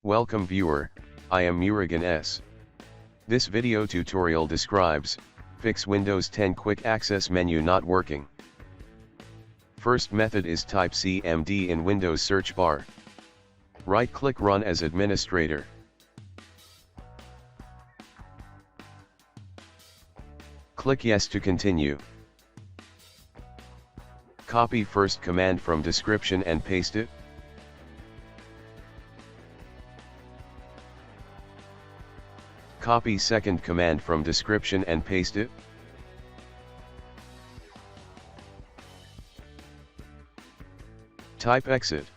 Welcome viewer, I am Murugan S. This video tutorial describes, fix Windows 10 quick access menu not working. First method is type CMD in Windows search bar. Right click Run as administrator. Click Yes to continue. Copy first command from description and paste it. Copy second command from description and paste it. Type exit.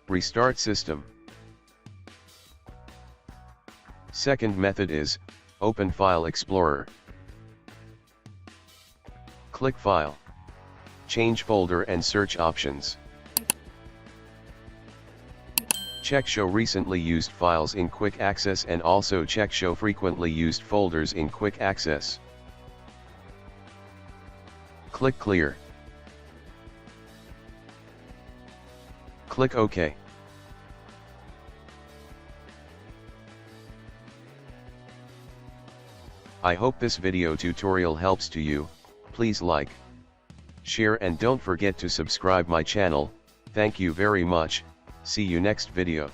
Restart system. Second method is, open File Explorer. Click File. Change folder and search options. Check Show recently used files in Quick Access and also check Show frequently used folders in Quick Access. Click Clear. Click OK. I hope this video tutorial helps to you. Please like, share and don't forget to subscribe my channel. Thank you very much. See you next video.